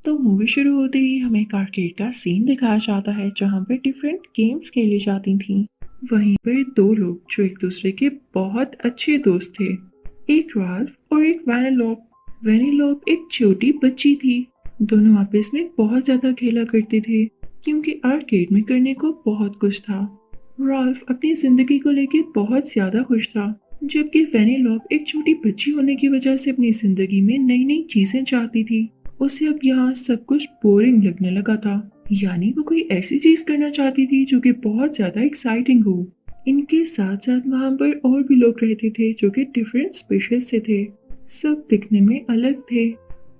तो मूवी शुरू होते ही हमें एक आर्केड का सीन दिखाया जाता है जहाँ पर डिफरेंट गेम्स खेली जाती थी। वहीं पर दो लोग जो एक दूसरे के बहुत अच्छे दोस्त थे, एक राल्फ और एक वैनिलोप। वैनिलोप एक छोटी बच्ची थी। दोनों आपस में बहुत ज्यादा खेला करते थे क्योंकि आर्केड में करने को बहुत कुछ था। राल्फ अपनी जिंदगी को लेकर बहुत ज्यादा खुश था, जबकि वैनिलोप एक छोटी बच्ची होने की वजह से अपनी जिंदगी में नई नई चीजें चाहती थी। उसे अब यहाँ सब कुछ बोरिंग लगने लगा था, यानी वो कोई ऐसी चीज करना चाहती थी जो कि बहुत ज्यादा एक्साइटिंग हो। इनके साथ साथ वहां पर और भी लोग रहते थे जो कि डिफरेंट स्पीशीज से थे। सब दिखने में अलग थे।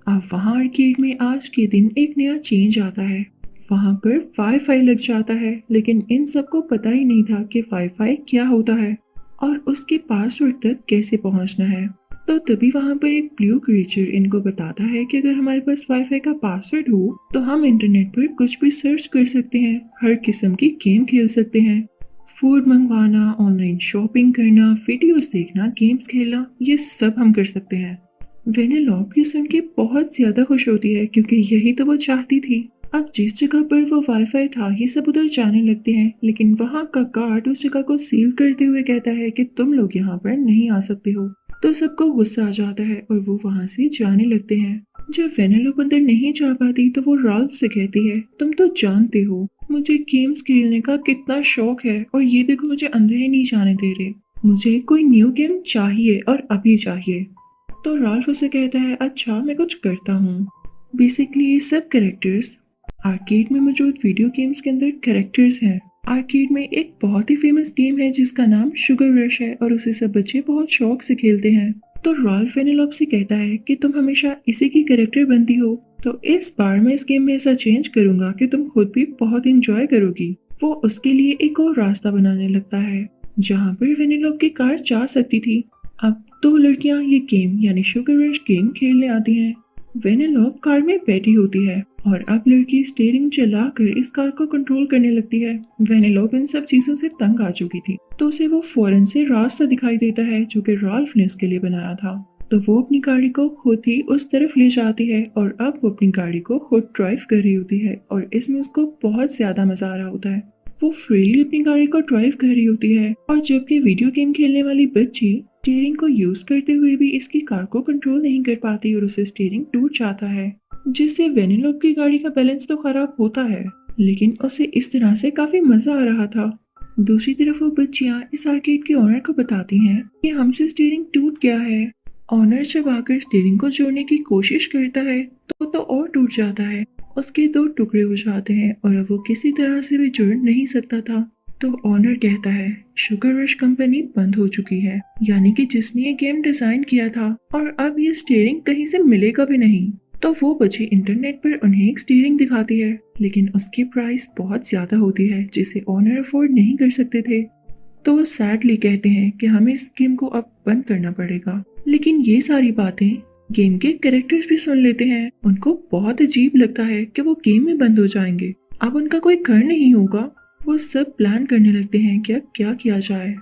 अब वहां आर्केड में आज के दिन एक नया चेंज आता है। वहां पर वाईफाई लग जाता है, लेकिन इन सबको पता ही नहीं था कि वाईफाई क्या होता है और उसके पासवर्ड तक कैसे पहुंचना है। तो तभी वहां पर एक ब्लू क्रीचर इनको बताता है कि अगर हमारे पास वाईफाई का पासवर्ड हो तो हम इंटरनेट पर कुछ भी सर्च कर सकते हैं, हर किस्म की गेम खेल सकते हैं। फूड मंगवाना, ऑनलाइन शॉपिंग करना, वीडियोस देखना, गेम्स खेलना, ये सब हम कर सकते हैं। वेनेलॉप ये सुन के बहुत ज्यादा खुश होती है क्योंकि यही तो वो चाहती थी। अब जिस जगह पर वो वाईफाई था ये सब उधर जाने लगते हैं, लेकिन वहाँ का गार्ड उस जगह को सील करते हुए कहता है कि तुम लोग यहाँ पर नहीं आ सकते हो। तो सबको गुस्सा आ जाता है और वो वहाँ से जाने लगते हैं। जब वेनेलोप अंदर नहीं जा पाती तो वो राल्फ से कहती है, तुम तो जानते हो मुझे गेम्स खेलने का कितना शौक है और ये देखो मुझे अंदर ही नहीं जाने दे रहे। मुझे कोई न्यू गेम चाहिए और अभी चाहिए। तो राल्फ उसे कहता है, अच्छा मैं कुछ करता हूँ। बेसिकली ये सब कैरेक्टर्स आर्केड में मौजूद वीडियो गेम्स के अंदर कैरेक्टर्स हैं। आर्केड में एक बहुत ही फेमस गेम है जिसका नाम शुगर रश है और उसे सब बच्चे बहुत शौक से खेलते हैं। तो राल्फ वेनेलोप से कहता है कि तुम हमेशा इसी की कैरेक्टर बनती हो, तो इस बार मैं इस गेम में ऐसा चेंज करूंगा कि तुम खुद भी बहुत इंजॉय करोगी। वो उसके लिए एक और रास्ता बनाने लगता है जहाँ पर वेनेलोप की कार जा सकती थी। अब दो लड़कियां ये गेम यानी शुगर रश गेम खेलने आती हैं। वेनेलोप कार में बैठी होती है और अब लड़की स्टीयरिंग चलाकर इस कार को कंट्रोल करने लगती है। वेनेलोप इन सब चीजों से तंग आ चुकी थी, तो उसे वो फौरन से रास्ता दिखाई देता है जो कि राल्फ ने उसके लिए बनाया था। तो वो अपनी गाड़ी को खुद ही उस तरफ ले जाती है और अब वो अपनी गाड़ी को खुद ड्राइव कर रही होती है और इसमें उसको बहुत ज्यादा मजा आ रहा होता है। वो फ्रीली अपनी गाड़ी को ड्राइव कर रही होती है और जबकि वीडियो गेम खेलने वाली बच्ची स्टीयरिंग को यूज करते हुए भी इसकी कार को कंट्रोल नहीं कर पाती और उसे स्टीयरिंग टूट जाता है, जिससे वेनेलोप की गाड़ी का बैलेंस तो खराब होता है, लेकिन उसे इस तरह से काफी मजा आ रहा था। दूसरी तरफ वो बच्चियां इस आर्केड के ओनर को बताती हैं कि हमसे स्टीयरिंग टूट गया है। ऑनर जब आकर स्टीयरिंग को जोड़ने की कोशिश करता है तो और टूट जाता है। उसके दो टुकड़े हो जाते हैं और अब वो किसी तरह से भी जुड़ नहीं सकता था। तो ऑनर कहता है, शुगर रश कंपनी बंद हो चुकी है, यानी कि जिसने ये गेम डिजाइन किया था, और अब ये स्टीयरिंग कहीं से मिलेगा भी नहीं। तो वो बच्ची इंटरनेट पर उन्हें एक स्टीयरिंग दिखाती है, लेकिन उसकी प्राइस बहुत ज्यादा होती है जिसे ऑनर अफोर्ड नहीं कर सकते थे। तो वो सैडली कहते हैं कि हमें इस गेम को अब बंद करना पड़ेगा। लेकिन ये सारी बातें गेम के कैरेक्टर्स भी सुन लेते हैं। उनको बहुत अजीब लगता है कि वो गेम में बंद हो जाएंगे, अब उनका कोई घर नहीं होगा। वो सब प्लान करने लगते हैं कि अब क्या किया जाए।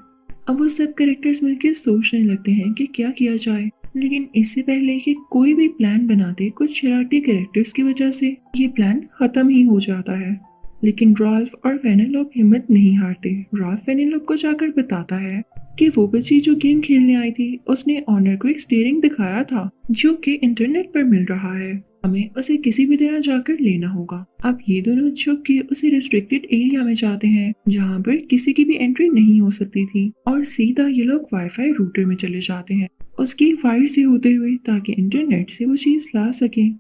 अब वो सब कैरेक्टर्स मिलकर सोचने लगते हैं कि क्या किया जाए, लेकिन इससे पहले कि कोई भी प्लान बनाते, कुछ शरारती कैरेक्टर्स की वजह से ये प्लान खत्म ही हो जाता है। लेकिन राल्फ और वेनेलोप हिम्मत नहीं हारते। राल्फ वेनेलोप को जाकर बताता है कि वो बच्ची जो गेम खेलने आई थी उसने ऑनर को एक स्टीयरिंग दिखाया था जो कि इंटरनेट पर मिल रहा है, हमें उसे किसी भी तरह जाकर लेना होगा। अब ये दोनों छुप के उसे रिस्ट्रिक्टेड एरिया में जाते हैं जहाँ पर किसी की भी एंट्री नहीं हो सकती थी और सीधा ये लोग वाईफाई रूटर में चले जाते हैं उसकी वायर से होते हुए, ताकि इंटरनेट से वो चीज ला सके।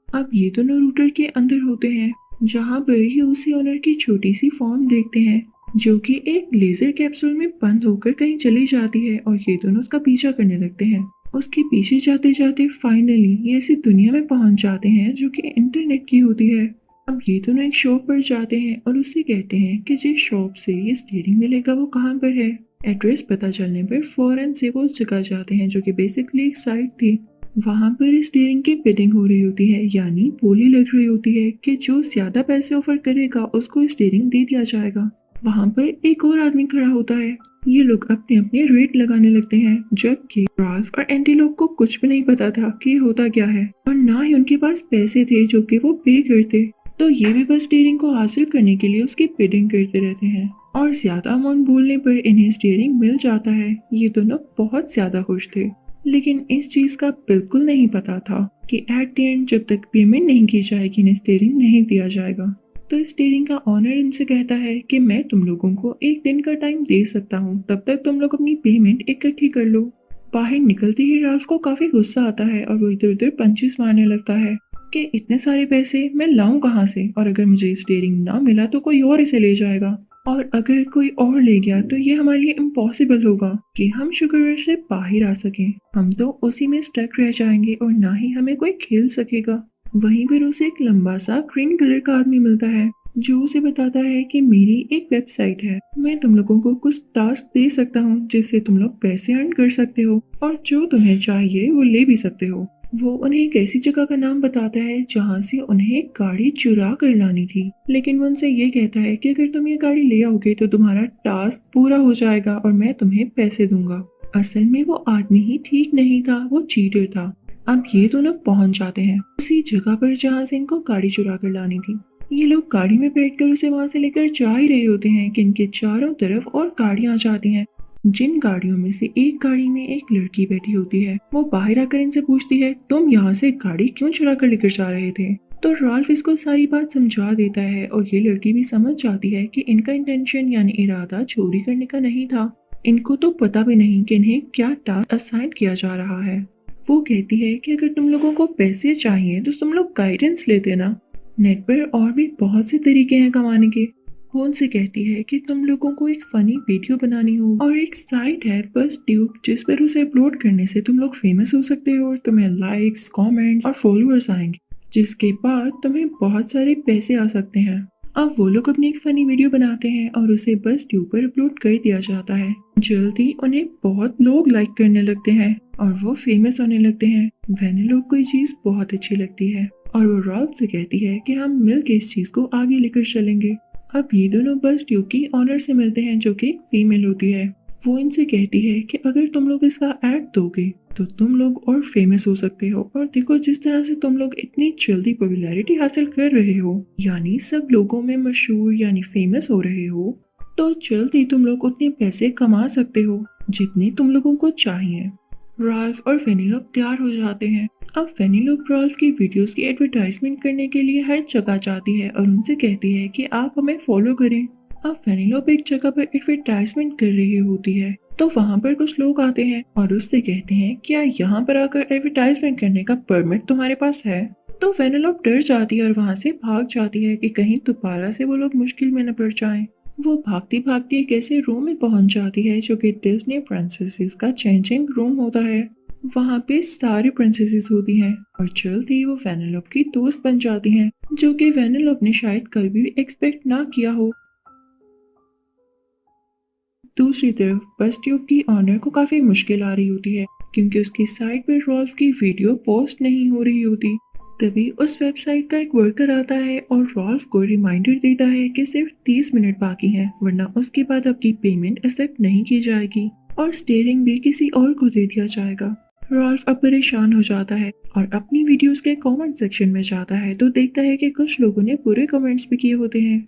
अब ये दोनों रूटर के अंदर होते हैं जहाँ पर ये उसी ऑनर की छोटी सी फॉर्म देखते हैं जो कि एक लेजर कैप्सूल में बंद होकर कहीं चली जाती है और ये दोनों उसका पीछा करने लगते हैं। उसके पीछे जाते जाते फाइनली ये ऐसी दुनिया में पहुंच जाते हैं जो कि इंटरनेट की होती है। अब ये दोनों एक शॉप पर जाते हैं और उससे कहते हैं कि जिस शॉप से ये स्टीयरिंग मिलेगा वो कहाँ पर है। एड्रेस पता चलने पर फौरन से वो उस जगह जाते हैं जो कि बेसिकली एक साइट थी। वहां पर स्टीयरिंग की बिडिंग हो रही होती है, यानी बोली लग रही होती है कि जो ज्यादा पैसे ऑफर करेगा उसको स्टीयरिंग दे दिया जाएगा। वहाँ पर एक और आदमी खड़ा होता है। ये लोग अपने अपने रेट लगाने लगते हैं, जबकि राल्फ और एंडी लोग को कुछ भी नहीं पता था कि होता क्या है, और ना ही उनके पास पैसे थे जो कि वो पे करते। तो ये भी बस स्टीयरिंग को हासिल करने के लिए उसकी बिडिंग करते रहते हैं, और ज्यादा अमाउंट बोलने पर इन्हें स्टीयरिंग मिल जाता है। ये दोनों बहुत ज्यादा खुश थे, लेकिन इस चीज का बिल्कुल नहीं पता था कि एट द एंड जब तक पेमेंट नहीं की जाएगी इन्हें स्टीयरिंग नहीं दिया जाएगा। तो स्टीयरिंग का ऑनर इनसे कहता है कि मैं तुम लोगों को एक दिन का टाइम दे सकता हूँ, तब तक तुम लोग अपनी पेमेंट इकट्ठी कर लो। बाहर निकलते ही राल्फ को काफी गुस्सा आता है और वो इधर उधर पंचेस मारने लगता है कि इतने सारे पैसे मैं लाऊं कहाँ से, और अगर मुझे स्टीयरिंग ना मिला तो कोई और इसे ले जाएगा, और अगर कोई और ले गया तो ये हमारे लिए इम्पॉसिबल होगा कि हम शुगर रश से बाहर आ सकें। हम तो उसी में स्टक रह जाएंगे और ना ही हमें कोई खेल सकेगा। वहीं पर उसे एक लंबा सा ग्रीन कलर का आदमी मिलता है जो उसे बताता है कि मेरी एक वेबसाइट है, मैं तुम लोगों को कुछ टास्क दे सकता हूँ जिससे तुम लोग पैसे अर्न कर सकते हो और जो तुम्हें चाहिए वो ले भी सकते हो। वो उन्हें एक ऐसी जगह का नाम बताता है जहाँ से उन्हें एक गाड़ी चुरा कर लानी थी, लेकिन वो उनसे ये कहता है कि अगर तुम ये गाड़ी ले आओगे तो तुम्हारा टास्क पूरा हो जाएगा और मैं तुम्हें पैसे दूंगा। असल में वो आदमी ही ठीक नहीं था, वो चीटर था। अब ये दोनों पहुंच जाते हैं उसी जगह पर जहाँ से इनको गाड़ी चुरा कर लानी थी। ये लोग गाड़ी में बैठकर उसे वहां से लेकर जा ही रहे होते हैं कि इनके चारों तरफ और गाड़ियां जाती हैं, जिन गाड़ियों में से एक गाड़ी में एक लड़की बैठी होती है। वो बाहर आकर इनसे पूछती है तुम यहाँ से गाड़ी क्यों चुरा कर लेकर जा रहे थे। तो राल्फ इसको सारी बात समझा देता है और ये लड़की भी समझ जाती है कि इनका इंटेंशन यानी इरादा चोरी करने का नहीं था। इनको तो पता भी नहीं कि इन्हें क्या टास्क असाइन किया जा रहा है। वो कहती है कि अगर तुम लोगों को पैसे चाहिए तो तुम लोग गाइडेंस लेते ना, नेट पर और भी बहुत से तरीके हैं कमाने के। वो उनसे कहती है कि तुम लोगों को एक फनी वीडियो बनानी हो और एक साइट है बस ट्यूब जिस पर उसे अपलोड करने से तुम लोग फेमस हो सकते हो और तुम्हें लाइक्स, कमेंट्स और फॉलोअर्स आएंगे, जिसके बाद तुम्हें बहुत सारे पैसे आ सकते हैं। अब वो लोग अपनी एक फनी वीडियो बनाते हैं और उसे बस ट्यूब पर अपलोड कर दिया जाता है। जल्दी उन्हें बहुत लोग लाइक करने लगते हैं और वो फेमस होने लगते हैं। वेनेलोप को ये चीज बहुत अच्छी लगती है और वो राल्फ से कहती है कि हम मिलकर इस चीज को आगे लेकर चलेंगे। अब ये दोनों बस ट्यूब की ऑनर से मिलते हैं जो कि एक फीमेल होती है। वो इनसे कहती है कि अगर तुम लोग इसका ऐड दोगे तो तुम लोग और फेमस हो सकते हो, और देखो जिस तरह से तुम लोग इतनी जल्दी पॉपुलैरिटी हासिल कर रहे हो यानी सब लोगों में मशहूर यानी फेमस हो रहे हो, तो जल्द ही तुम लोग उतने पैसे कमा सकते हो जितने तुम लोगों को चाहिए। राल्फ और वेनेलोप तैयार हो जाते हैं। अब वेनेलोप राल्फ की वीडियोस की एडवर्टाइजमेंट करने के लिए हर जगह जाती है और उनसे कहती है कि आप हमें फॉलो करें। अब वेनेलोप एक जगह पर एडवर्टाइजमेंट कर रही होती है तो वहाँ पर कुछ लोग आते हैं और उससे कहते हैं क्या यहाँ पर आकर एडवर्टाइजमेंट करने का परमिट तुम्हारे पास है। तो वेनेलोप डर जाती है और वहाँ से भाग जाती है कि कहीं दोबारा से वो लोग मुश्किल में न पड़ जाएं। वो भागती भागती एक ऐसे रूम में पहुंच जाती है जो कि डिज्नी प्रिंसेसेस का चेंजिंग रूम होता है। वहाँ पे सारी प्रिंसेसेस होती हैं और जल्द ही वो वेनेलोप की दोस्त बन जाती हैं, जो कि वेनेलोप ने शायद कभी भी एक्सपेक्ट ना किया हो। दूसरी तरफ बस ट्यूब की ऑनर को काफी मुश्किल आ रही होती है क्योंकि उसकी साइट पर राल्फ की वीडियो पोस्ट नहीं हो रही होती। तभी उस वेबसाइट का एक वर्कर आता है और राल्फ को रिमाइंडर देता है कि सिर्फ 30 मिनट बाकी हैं, वरना उसके बाद आपकी पेमेंट एक्सेप्ट नहीं की जाएगी और स्टीयरिंग भी किसी और को दे दिया जाएगा। राल्फ अब परेशान हो जाता है और अपनी वीडियोस के कमेंट सेक्शन में जाता है तो देखता है कि कुछ लोगों ने बुरे कमेंट्स भी किए होते हैं,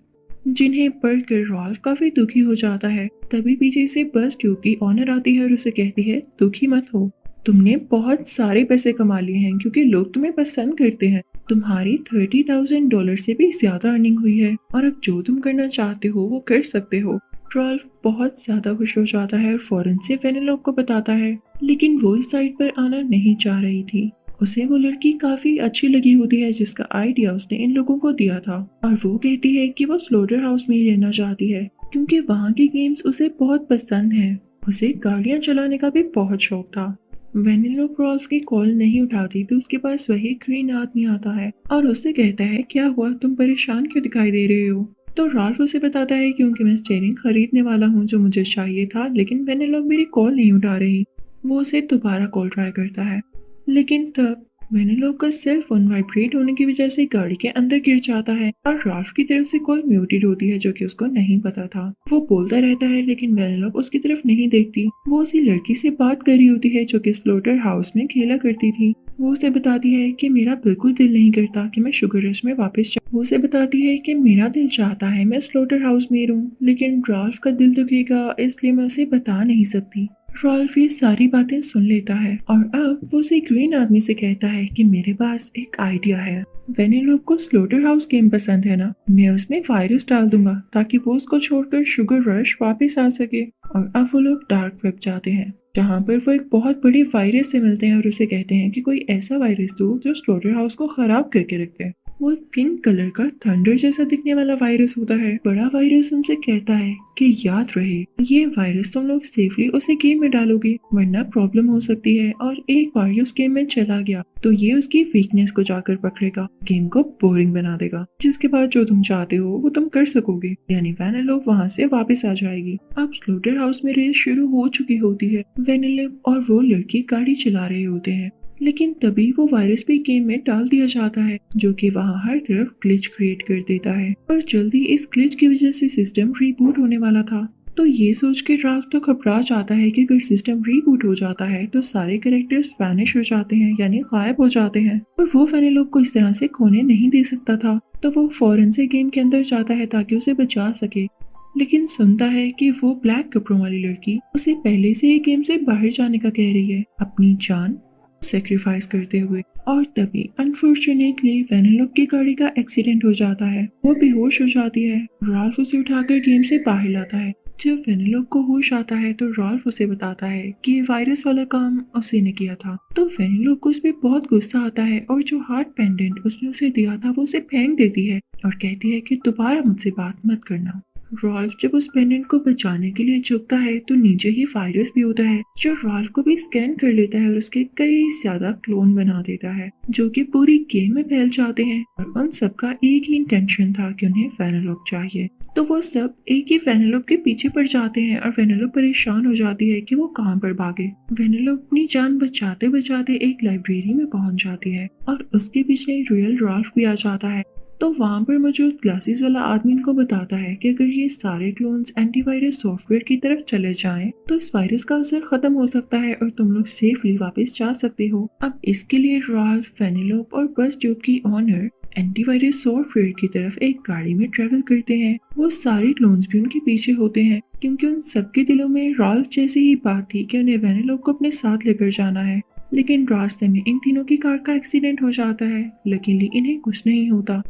जिन्हें पढ़कर राल्फ काफी दुखी हो जाता है। तभी पीछे से बस ट्यूब की ऑनर आती है और उसे कहती है दुखी मत हो, तुमने बहुत सारे पैसे कमा लिए हैं क्योंकि लोग तुम्हें पसंद करते हैं। तुम्हारी $30,000 से भी ज्यादा अर्निंग हुई है और अब जो तुम करना चाहते हो वो कर सकते हो। राल्फ बहुत ज्यादा खुश हो जाता है और फौरन से वेनेलोप को बताता है, लेकिन वो इस साइट पर आना नहीं चाह रही थी। उसे वो लड़की काफी अच्छी लगी होती है जिसका आइडिया उसने इन लोगों को दिया था, और वो कहती है कि वो स्लोटर हाउस में ही रहना चाहती है क्योंकि वहाँ की गेम्स उसे बहुत पसंद है। उसे गाड़ियाँ चलाने का भी बहुत शौक था। वेनेलोप राल्फ की कॉल नहीं उठाती तो उसके पास वही ग्रीन आदमी आता है और उससे कहता है क्या हुआ, तुम परेशान क्यों दिखाई दे रहे हो। तो राल्फ उसे बताता है क्योंकि मैं स्टीयरिंग खरीदने वाला हूँ जो मुझे चाहिए था, लेकिन वेनेलोप मेरी कॉल नहीं उठा रही। वो उसे दोबारा कॉल ट्राई करता है, लेकिन तब वेनेलोप का सेल फोन वाइब्रेट होने की वजह से गाड़ी के अंदर गिर जाता है और राल्फ की तरफ से कॉल म्यूटेड होती है जो कि उसको नहीं पता था। वो बोलता रहता है लेकिन वेनेलोप उसकी तरफ नहीं देखती। वो उसी लड़की से बात कर रही होती है जो कि स्लोटर हाउस में खेला करती थी। वो उसे बताती है कि मेरा बिल्कुल दिल नहीं करता कि मैं शुगर रश में वापस जाऊं। वो उसे बताती है कि मेरा दिल चाहता है मैं स्लोटर हाउस में रहूं, लेकिन राल्फ का दिल दुखेगा इसलिए मैं उसे बता नहीं सकती। रॉल्फ ये सारी बातें सुन लेता है और अब वो उसे ग्रीन आदमी से कहता है कि मेरे पास एक आइडिया है। वेनेलोप को स्लोटर हाउस गेम पसंद है ना, मैं उसमें वायरस डाल दूंगा ताकि वो उसको छोड़कर शुगर रश वापस आ सके। और अब वो लोग डार्क वेब जाते हैं जहाँ पर वो एक बहुत बड़ी वायरस से मिलते हैं और उसे कहते हैं कि कोई ऐसा वायरस दो जो स्लोटर हाउस को खराब करके रखते हैं। वो एक पिंक कलर का थंडर जैसा दिखने वाला वायरस होता है। बड़ा वायरस उनसे कहता है कि याद रहे ये वायरस तुम लोग सेफली उसे गेम में डालोगे वरना प्रॉब्लम हो सकती है, और एक बार ये उस गेम में चला गया तो ये उसकी वीकनेस को जाकर पकड़ेगा, गेम को बोरिंग बना देगा, जिसके बाद जो तुम चाहते हो वो तुम कर सकोगे, यानी वेनेलोप वहाँ से वापस आ जाएगी। अब स्लोटर हाउस में रेस शुरू हो चुकी होती है। वेनेलोप और वो लड़की गाड़ी चला रहे होते हैं, लेकिन तभी वो वायरस भी गेम में डाल दिया जाता है जो कि वहाँ हर तरफ ग्लिच क्रिएट कर देता है और जल्दी इस ग्लिच की वजह से सिस्टम रीबूट होने वाला था। तो ये सोच के राल्फ तो घबरा जाता है कि अगर सिस्टम रीबूट हो जाता है तो सारे कैरेक्टर्स वैनिश हो जाते हैं, यानी गायब हो जाते हैं, और वो वेनेलोप को इस तरह से खोने नहीं दे सकता था। तो वो फौरन से गेम के अंदर जाता है ताकि उसे बचा सके, लेकिन सुनता है कि वो ब्लैक कपड़ों वाली लड़की उसे पहले से ही गेम से बाहर जाने का कह रही है, अपनी जान सेक्रीफाइस करते हुए। और तभी अनफॉर्चुनेटली वेनेलोप की गाड़ी का एक्सीडेंट हो जाता है। वो बेहोश हो जाती है। राल्फ उसे उठाकर गेम से बाहर लाता है। जब वेनेलोप को होश आता है तो राल्फ उसे बताता है कि ये वायरस वाला काम उसी ने किया था। तो वेनेलोप को उस पर बहुत गुस्सा आता है और जो हार्ट पेंडेंट उसने उसे दिया था वो उसे फेंक देती है और कहती है कि दोबारा मुझसे बात मत करना। रॉल्फ जब उस पेंडेंट को बचाने के लिए झुकता है तो नीचे ही वायरस भी होता है जो रॉल्फ को भी स्कैन कर लेता है और उसके कई ज्यादा क्लोन बना देता है जो कि पूरी गेम में फैल जाते हैं। और उन सबका एक ही इंटेंशन था कि उन्हें वेनेलोप चाहिए, तो वो सब एक ही वेनेलोप के पीछे पड़ जाते हैं और वेनेलोप परेशान हो जाती है कि वो कहाँ पर भागे। वेनेलोप अपनी जान बचाते बचाते एक लाइब्रेरी में पहुंच जाती है और उसके पीछे रियल रॉल्फ भी आ जाता है। तो वहां पर मौजूद ग्लासेस वाला आदमी इनको बताता है कि अगर ये सारे क्लोन्स एंटीवायरस सॉफ्टवेयर की तरफ चले जाएं तो इस वायरस का असर खत्म हो सकता है और तुम लोग सेफली वापस जा सकते हो। अब इसके लिए राल्फ, वेनेलोप और बस ट्यूब की ऑनर एंटीवायरस सॉफ्टवेयर की तरफ एक गाड़ी में ट्रेवल करते हैं। वो सारे क्लोन्स भी उनके पीछे होते हैं क्योंकि उन सबके दिलों में राल्फ जैसी ही बात थी कि उन्हें वेनेलोप को अपने साथ लेकर जाना है। लेकिन रास्ते में इन तीनों की कार का एक्सीडेंट हो जाता है। लकीली इन्हें कुछ नहीं होता,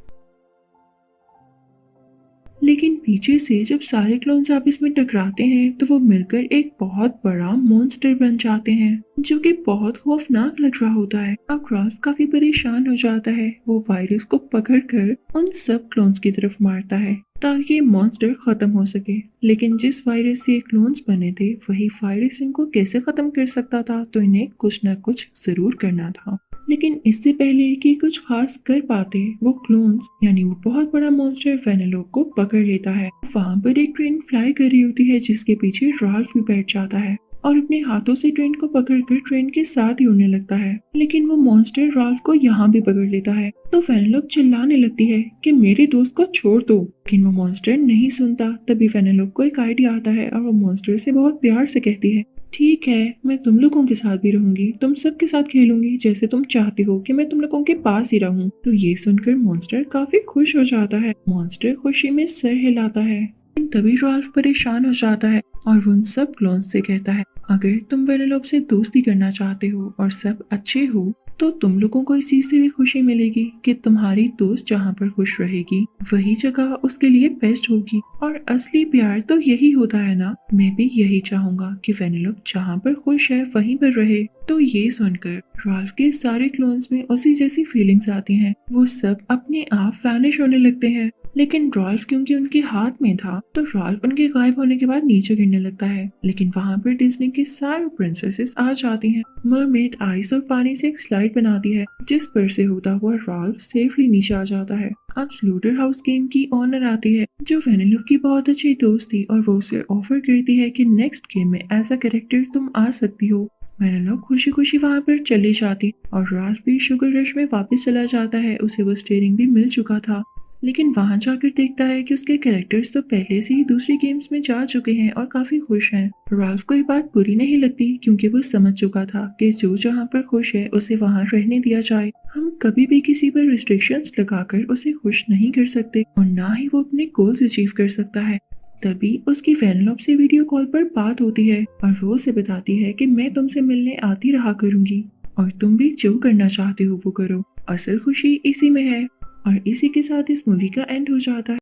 लेकिन पीछे से जब सारे क्लोन्स आपस में टकराते हैं तो वो मिलकर एक बहुत बड़ा मॉन्स्टर बन जाते हैं जो कि बहुत खौफनाक लग रहा होता है। अब राल्फ काफी परेशान हो जाता है। वो वायरस को पकड़कर उन सब क्लोन्स की तरफ मारता है ताकि ये मॉन्स्टर खत्म हो सके, लेकिन जिस वायरस से क्लोन्स बने थे वही वायरस इनको कैसे खत्म कर सकता था, तो इन्हें कुछ न कुछ जरूर करना था। लेकिन इससे पहले कि कुछ खास कर पाते वो क्लोन्स यानी वो बहुत बड़ा मॉन्स्टर वेनेलोप को पकड़ लेता है। वहां पर एक ट्रेन फ्लाई कर रही होती है जिसके पीछे राल्फ भी बैठ जाता है और अपने हाथों से ट्रेन को पकड़कर ट्रेन के साथ ही उड़ने लगता है, लेकिन वो मॉन्स्टर राल्फ को यहाँ भी पकड़ लेता है। तो वेनेलोप चिल्लाने लगती है कि मेरे दोस्त को छोड़ दो, लेकिन वो मॉन्स्टर नहीं सुनता। तभी वेनेलोप को एक आइडिया आता है और वो मॉन्स्टर से बहुत प्यार से कहती है, ठीक है मैं तुम लोगों के साथ भी रहूंगी, तुम सबके साथ खेलूंगी जैसे तुम चाहती हो कि मैं तुम लोगों के पास ही रहूं। तो ये सुनकर मॉन्स्टर काफी खुश हो जाता है। मॉन्स्टर खुशी में सर हिलाता है। तभी राल्फ परेशान हो जाता है और वो उन सब क्लोन्स से कहता है, अगर तुम वेनेलोप से दोस्ती करना चाहते हो और सब अच्छे हो तो तुम लोगों को इस चीज से भी खुशी मिलेगी कि तुम्हारी दोस्त जहाँ पर खुश रहेगी वही जगह उसके लिए बेस्ट होगी, और असली प्यार तो यही होता है ना। मैं भी यही चाहूंगा कि वेनेलोप जहाँ पर खुश है वहीं पर रहे। तो ये सुनकर राल्फ के सारे क्लोन्स में उसी जैसी फीलिंग्स आती हैं। वो सब अपने आप वैनिश होने लगते हैं, लेकिन राल्फ क्योंकि उनके हाथ में था तो राल्फ उनके गायब होने के बाद नीचे गिरने लगता है। लेकिन वहाँ पर डिज्नी की सारी प्रिंसेसेस आ जाती हैं। मरमेड आइस और पानी से एक स्लाइड बनाती है जिस पर से होता हुआ राल्फ सेफली नीचे आ जाता है। अब स्लोटर हाउस गेम की ऑनर आती है जो वेनेलोप की बहुत अच्छी दोस्त थी और वो उसे ऑफर करती है कि नेक्स्ट गेम में एज अ कैरेक्टर तुम आ सकती हो। मैनेलॉग खुशी खुशी वहां पर चली जाती और राल्फ भी शुगर रश में वापस चला जाता है। उसे वो स्टीयरिंग भी मिल चुका था, लेकिन वहां जाकर देखता है कि उसके कैरेक्टर्स तो पहले से ही दूसरी गेम्स में जा चुके हैं और काफी खुश हैं। राल्फ को ये बात बुरी नहीं लगती क्योंकि वो समझ चुका था कि जो जहां पर खुश है उसे वहां रहने दिया जाए। हम कभी भी किसी पर रिस्ट्रिक्शंस लगाकर उसे खुश नहीं कर सकते और ना ही वो अपने गोल्स अचीव कर सकता है। तभी उसकी वैनलॉप से वीडियो कॉल पर बात होती है और वो उसे बताती है कि मैं तुमसे मिलने आती रहा करूंगी और तुम भी जो करना चाहते हो वो करो। असल खुशी इसी में है। और इसी के साथ इस मूवी का एंड हो जाता है।